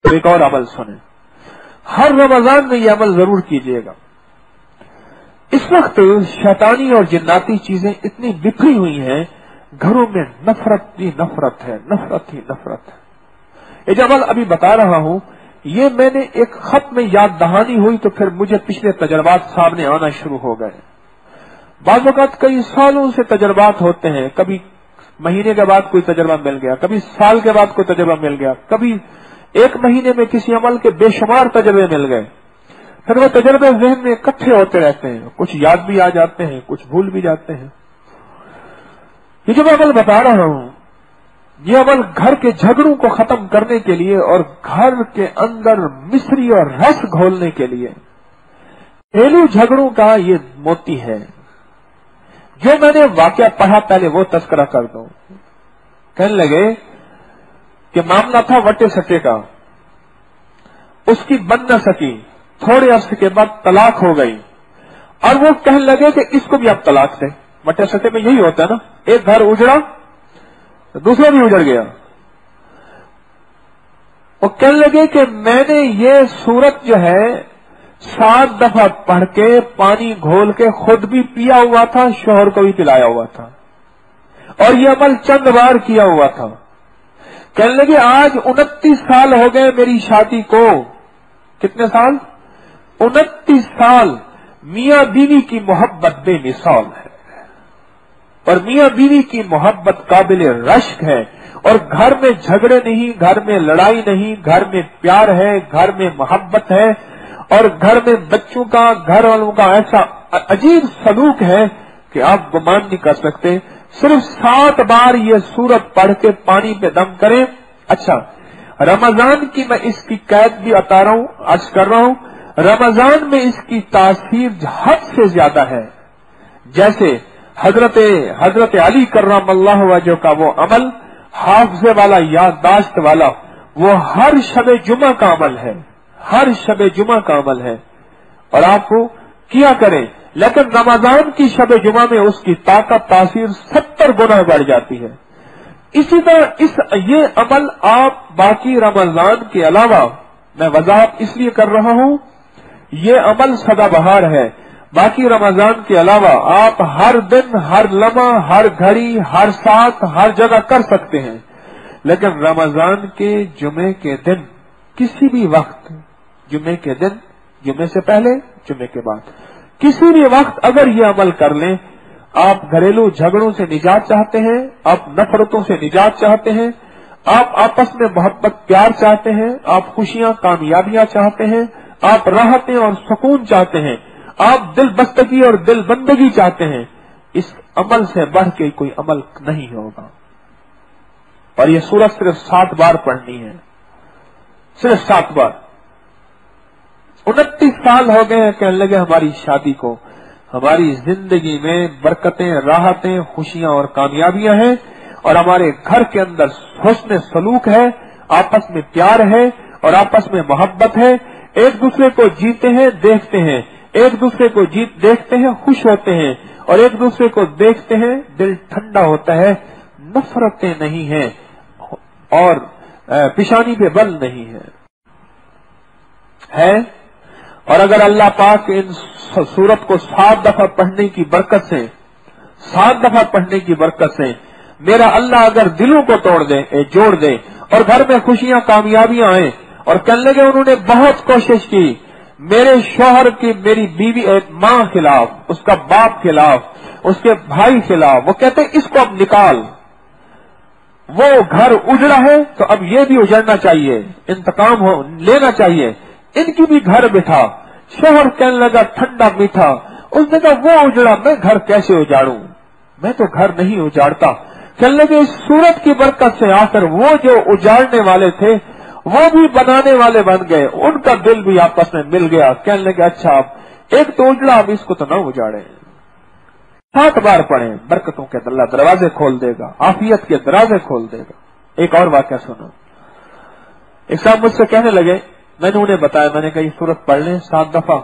तो एक और अमल सुने, हर रमजान में ये अमल जरूर कीजिएगा। इस वक्त शैतानी और जिन्नाती चीजें इतनी बिखरी हुई हैं, घरों में नफरत ही नफरत है, नफरत ही नफरत है। ये जो अमल अभी बता रहा हूं, ये मैंने एक खत में याद दहानी हुई तो फिर मुझे पिछले तजर्बात सामने आना शुरू हो गए। बाज़ वक़्त कई सालों से तजर्बात होते हैं, कभी महीने के बाद कोई तजर्बा मिल गया, कभी साल के बाद कोई तजर्बा मिल गया, कभी एक महीने में किसी अमल के बेशुमार तजर्बे मिल गए। फिर वो तजर्बे ज़हन में इकट्ठे होते रहते हैं, कुछ याद भी आ जाते हैं, कुछ भूल भी जाते हैं। ये जो मैं अमल बता रहा हूं, ये अमल घर के झगड़ों को खत्म करने के लिए और घर के अंदर मिश्री और रस घोलने के लिए, घरेलू झगड़ों का ये मोती है। जो मैंने वाकया पढ़ा पहले वो तस्करा कर दूं। कहने लगे कि मामला था वटे सटे का, उसकी बन न सकी, थोड़े अरसे के बाद तलाक हो गई और वो कहने लगे कि इसको भी आप तलाक दें। वटे सटे में यही होता है ना, एक घर उजड़ा तो दूसरा भी उजड़ गया। वो कहने लगे कि मैंने ये सूरत जो है 7 दफा पढ़ के पानी घोल के खुद भी पिया हुआ था, शोहर को भी पिलाया हुआ था और ये अमल चंद बार किया हुआ था। कहने लगे आज 29 साल हो गए मेरी शादी को। कितने साल? 29 साल। मियां बीवी की मोहब्बत बेमिसाल है और मियां बीवी की मोहब्बत काबिल रश्क है और घर में झगड़े नहीं, घर में लड़ाई नहीं, घर में प्यार है, घर में मोहब्बत है और घर में बच्चों का, घर वालों का ऐसा अजीब सलूक है कि आप गुमान नहीं कर सकते। सिर्फ 7 बार ये सूरत पढ़ के पानी पे दम करें। अच्छा, रमजान की मैं इसकी कैद भी बता रहा हूं, अर्ज कर रहा हूं, रमजान में इसकी तासीर हद से ज्यादा है। जैसे हजरत अली कर्रमल्लाहु वजहहु का वो अमल, हाफजे वाला, याददाश्त वाला, वो हर शबे जुमा का अमल है, हर शबे जुमा का अमल है और आप किया करें। लेकिन रमजान की शबे जुमा में उसकी ताकत, तासीर 70 गुना बढ़ जाती है। इसी तरह ये अमल आप बाकी रमजान के अलावा, मैं वजाहत इसलिए कर रहा हूं, ये अमल सदाबहार है। बाकी रमजान के अलावा आप हर दिन, हर लम्हा, हर घड़ी, हर साथ, हर जगह कर सकते हैं। लेकिन रमजान के जुमे के दिन, किसी भी वक्त, जुमे के दिन, जुमे से पहले, जुमे के बाद, किसी भी वक्त अगर ये अमल कर लें, आप घरेलू झगड़ों से निजात चाहते हैं, आप नफरतों से निजात चाहते हैं, आप आपस में मोहब्बत प्यार चाहते हैं, आप खुशियां कामयाबियां चाहते हैं, आप राहतें और सुकून चाहते हैं, आप दिल बस्तगी और दिल बंदगी चाहते हैं, इस अमल से बढ़ के कोई अमल नहीं होगा। और ये सूरत सिर्फ 7 बार पढ़नी है, सिर्फ 7 बार। 29 साल हो गए हैं, कहने लगे हमारी शादी को, हमारी जिंदगी में बरकतें, राहतें, खुशियां और कामयाबियां हैं और हमारे घर के अंदर हुस्न सलूक है, आपस में प्यार है और आपस में मोहब्बत है, एक दूसरे को जीते हैं, देखते हैं, एक दूसरे को देखते हैं, खुश होते हैं और एक दूसरे को देखते हैं, दिल ठंडा होता है, नफरतें नहीं है और पिशानी पे बल नहीं है। और अगर अल्लाह पाक इन सूरत को 7 दफा पढ़ने की बरकत से, 7 दफा पढ़ने की बरकत से मेरा अल्लाह अगर दिलों को तोड़ दे, जोड़ दे और घर में खुशियां कामयाबियां आए। और कहने लगे उन्होंने बहुत कोशिश की मेरे शौहर की, मेरी बीवी मां खिलाफ, उसका बाप खिलाफ, उसके भाई खिलाफ, वो कहते इसको अब निकाल, वो घर उजड़ा है तो अब ये भी उजड़ना चाहिए, इंतकाम लेना चाहिए, इनकी भी घर बिठा। शौहर कहने लगा ठंडा मीठा, उसने कहा वो उजड़ा, मैं घर कैसे उजाड़ूं, मैं तो घर नहीं उजाड़ता। कहने लगे इस सूरत की बरकत से आकर वो जो उजाड़ने वाले थे वो भी बनाने वाले बन गए, उनका दिल भी आपस में मिल गया। कहने लगे अच्छा अब एक तो उजड़ा, अब इसको तो ना उजाड़े। 7 बार पढ़े, बरकतों के अल्लाह दरवाजे खोल देगा, आफियत के दरवाजे खोल देगा। एक और वाकया सुनो। एक साहब मुझसे कहने लगे, मैंने उन्हें बताया, मैंने कहा ये सूरत पढ़ लें, 7 दफा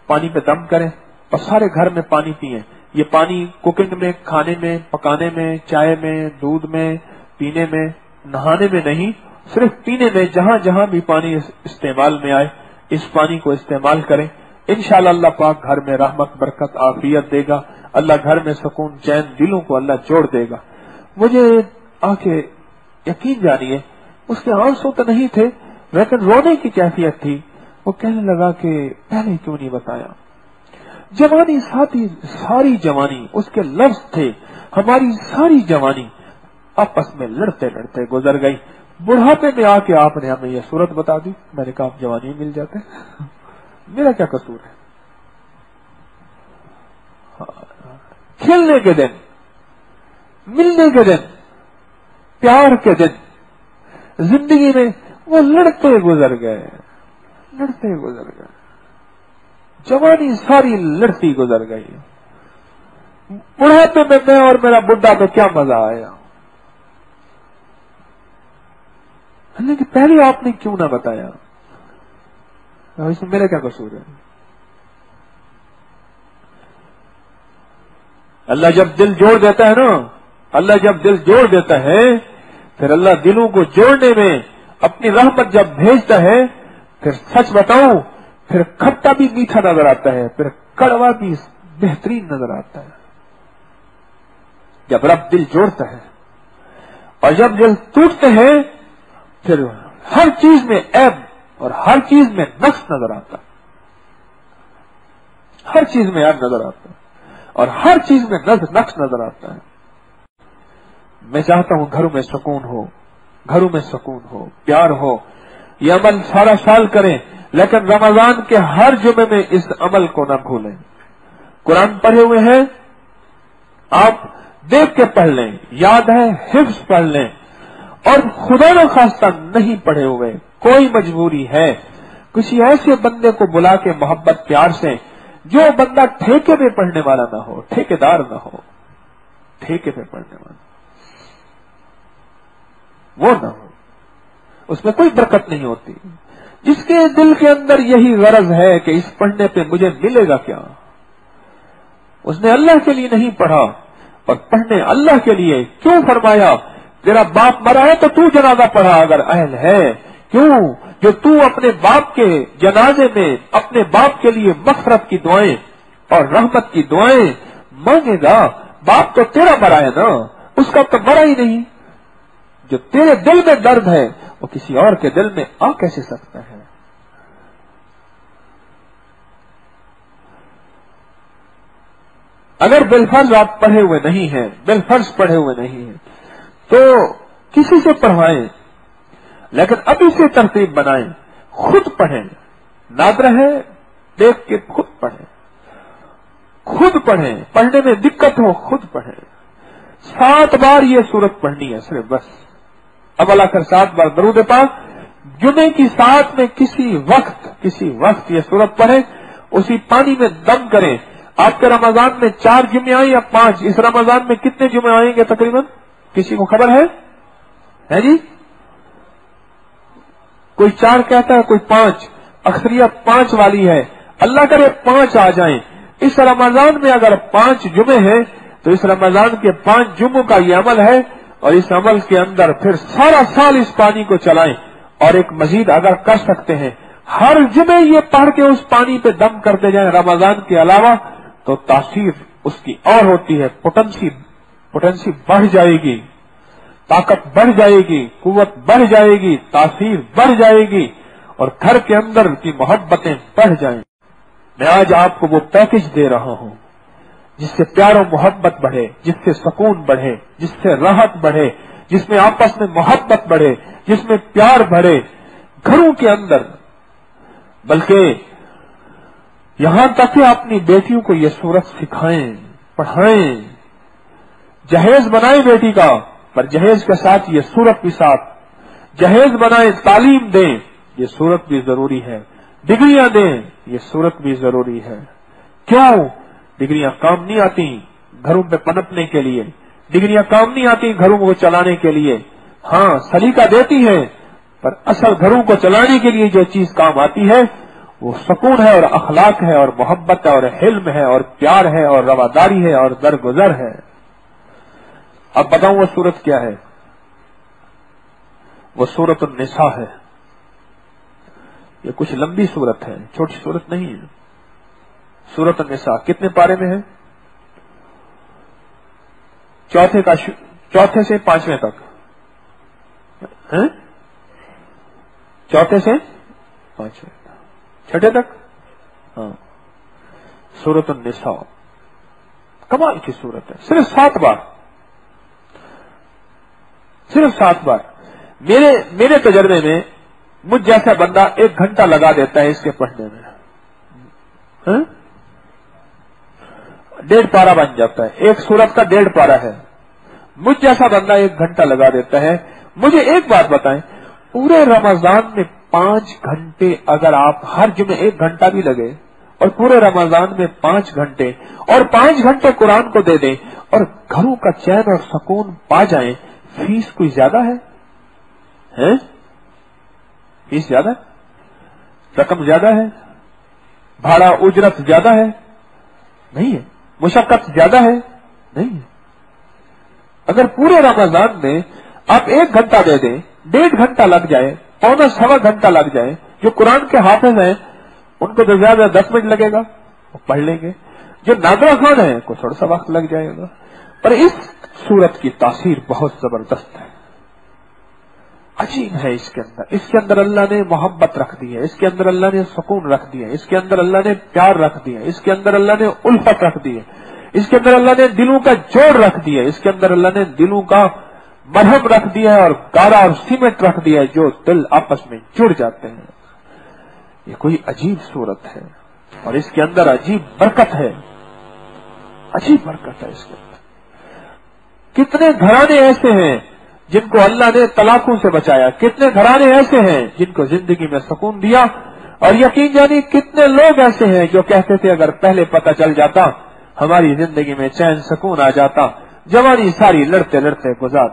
पानी पे दम करें और सारे घर में पानी पिए। ये पानी कुकिंग में, खाने में, पकाने में, चाय में, दूध में, पीने में, नहाने में नहीं, صرف پینے میں جہاں جہاں بھی پانی استعمال میں آئے اس پانی کو استعمال کریں. انشاءاللہ اللہ پاک گھر میں رحمت برکت عافیت دے گا. اللہ گھر میں سکون چین دلوں کو اللہ جوڑ دے گا. مجھے آ کے یقین جانیے اس کے آنسو تو نہیں تھے لیکن رونے کی کیفیت تھی. وہ کہنے لگا کہ پہلے کیوں نہیں بتایا. جوانی ساری جوانی اس کے لفظ تھے. ہماری ساری جوانی آپس میں لڑتے لڑتے گزر گئی. بڑھاپے میں آ کے آپ نے ہمیں یہ صورت بتا دی. میں نے کہا آپ جوانی میں مل جاتے میرا کیا قصور ہے. کھیلنے کے دن ملنے کے دن پیار کے دن زندگی میں وہ لڑتے گزر گئے. جوانی ساری لڑتی گزر گئی. بڑھاپے میں میں اور میرا بڈھا میں کیا مزہ آیا. لیکن پہلے آپ نے کیوں نہ بتایا. اس میں میرا کیا قصور ہے. اللہ جب دل جوڑ دیتا ہے نا پھر اللہ دلوں کو جوڑنے میں اپنی رحمت جب بھیجتا ہے پھر سچ بتاؤں پھر کھٹا بھی میٹھا نظر آتا ہے پھر کڑوا بھی بہترین نظر آتا ہے. جب رب دل جوڑتا ہے اور جب دل ٹوٹتے ہیں پھر ہر چیز میں عیب اور ہر چیز میں نقص نظر آتا ہے. ہر چیز میں عیب نظر آتا ہے اور ہر چیز میں نقص نظر آتا ہے. میں چاہتا ہوں گھروں میں سکون ہو پیار ہو. یہ عمل سارا سال کریں لیکن رمضان کے ہر جمعے میں اس عمل کو نہ بھولیں. قرآن پڑھے ہوئے ہیں آپ دیکھ کے پڑھ لیں. یاد ہے حفظ پڑھ لیں. اور خدا نہ خواستہ نہیں پڑھے ہوئے کوئی مجبوری ہے کسی ایسے بندے کو بلا کے محبت پیار سے جو بندہ ٹھیکے پہ پڑھنے والا نہ ہو ٹھیکیدار نہ ہو ٹھیکے پہ پڑھنے والا وہ نہ ہو. اس میں کوئی برکت نہیں ہوتی. جس کے دل کے اندر یہی غرض ہے کہ اس پڑھنے پہ مجھے ملے گا کیا اس نے اللہ کے لیے نہیں پڑھا اور پڑھنے اللہ کے لیے کیوں فرمایا. تیرا باپ مرا ہے تو تو جنازہ پڑھا اگر اہل ہے. کیوں جو تو اپنے باپ کے جنازے میں اپنے باپ کے لیے مغفرت کی دعائیں اور رحمت کی دعائیں مانگے گا. باپ تو تیرا مرا ہے نا اس کا تو مرا ہی نہیں. جو تیرے دل میں درد ہے وہ کسی اور کے دل میں آ کیسے سکتا ہے. اگر بالفرض آپ پڑھے ہوئے نہیں ہیں تو کسی سے پڑھوائیں لیکن ابھی سے ترتیب بنائیں. خود پڑھیں. نادر ہے دیکھ کے خود پڑھیں. پڑھنے میں دقت ہو خود پڑھیں. 7 بار یہ سورت پڑھنی ہے صرف بس. اب اللہ کر 7 بار درود پاک. جمعے کی ساتھ میں کسی وقت یہ سورت پڑھیں. اسی پانی میں دم کریں. آپ کے رمضان میں 4 جمعے آئیں یا 5. اس رمضان میں کتنے جمعے آئیں گے تقریباً کسی کو خبر ہے جی. کوئی 4 کہتا ہے کوئی 5. اکثریت 5 والی ہے. اللہ کرے 5 آ جائیں. اس رمضان میں اگر 5 جمعے ہیں تو اس رمضان کے 5 جمعوں کا یہ عمل ہے اور اس عمل کے اندر پھر سارا سال اس پانی کو چلائیں. اور ایک مزید اگر کر سکتے ہیں ہر جمعے یہ پڑھ کے اس پانی پہ دم کرتے جائیں رمضان کے علاوہ تو تاثیر اس کی اور ہوتی ہے. پوٹنسی بڑھ جائے گی. طاقت بڑھ جائے گی. قوت بڑھ جائے گی. تاثیر بڑھ جائے گی اور گھر کے اندر کی محبتیں بڑھ جائیں. میں آج آپ کو وہ پیکج دے رہا ہوں جس سے پیار و محبت بڑھے جس سے سکون بڑھے جس سے راحت بڑھے جس میں آپس میں محبت بڑھے جس میں پیار بڑھے گھروں کے اندر. بلکہ یہاں تک کہ اپنی بیٹیوں کو یہ سورت سکھائیں پڑھائیں. جہیز بنائیں بیٹی کا پر جہیز کے ساتھ یہ سورت بھی ساتھ. جہیز بنائیں تعلیم دیں یہ سورت بھی ضروری ہے. ڈگریاں دیں یہ سورت بھی ضروری ہے. کیوں ڈگریاں کام نہیں آتی گھروں پہ پنپنے کے لیے. ڈگریاں کام نہیں آتی گھروں کو چلانے کے لیے. ہاں سلیقہ دیتی ہیں پر اصل گھروں کو چلانے کے لیے جو چیز کام آتی ہے وہ سکون ہے اور اخلاق ہے اور محبت ہے اور حلم ہے اور پیار ہے اور رواداری ہے اور درگزر ہے. اب بتاؤں وہ صورت کیا ہے. وہ सूरत النساء है। ये कुछ लंबी सूरत है, छोटी सूरत नहीं है। सूरत النساء कितने पारे में है? चौथे से पांचवें तक है? चौथे से पांचवें, छठे तक। हाँ, सूरत النساء कमाल की सूरत है। सिर्फ 7 बार, सिर्फ 7 बार। मेरे तजर्बे में मुझ जैसा बंदा 1 घंटा लगा देता है इसके पढ़ने में। 1.5 पारा बन जाता है, एक सूरत का 1.5 पारा है। मुझ जैसा बंदा 1 घंटा लगा देता है। मुझे एक बात बताएं, पूरे रमजान में 5 घंटे अगर आप हर जुमे 1 घंटा भी लगे और पूरे रमजान में 5 घंटे और 5 घंटे कुरान को दे दें और घरों का चैन और सुकून पा जाएं, फीस कोई ज्यादा है? फीस ज्यादा है? रकम ज्यादा है? भाड़ा उजरत ज्यादा है? नहीं है। मुशक्कत ज्यादा है? नहीं है। अगर पूरे रमजान में आप 1 घंटा दे दें, 1.5 घंटा लग जाए, पौना सवा घंटा लग जाए, जो कुरान के हाफिज हैं उनको तो ज्यादा 10 मिनट लगेगा, वो पढ़ लेंगे। जो नादरा खान है को थोड़ा सा वक्त लग जाएगा। पर इस सूरत की तासीर बहुत जबरदस्त है, अजीब है। इसके अंदर अल्लाह ने मोहब्बत रख दी है, इसके अंदर अल्लाह ने सुकून रख दिया, इसके अंदर अल्लाह ने प्यार रख दिया, इसके अंदर अल्लाह ने उल्फत रख दी है, इसके अंदर अल्लाह ने दिलों का जोड़ रख दिया, इसके अंदर अल्लाह ने दिलों का मरहम रख दिया है और गारा और सीमेंट रख दिया है, जो दिल आपस में जुड़ जाते हैं। ये कोई अजीब सूरत है और इसके अंदर अजीब बरकत है, अजीब बरकत है इसके अंदर। कितने घराने ऐसे हैं जिनको अल्लाह ने तलाकों से बचाया, कितने घराने ऐसे हैं जिनको जिंदगी में सुकून दिया, और यकीन जानी कितने लोग ऐसे हैं जो कहते थे अगर पहले पता चल जाता हमारी जिंदगी में चैन सुकून आ जाता। जवानी सारी लड़ते लड़ते गुजार।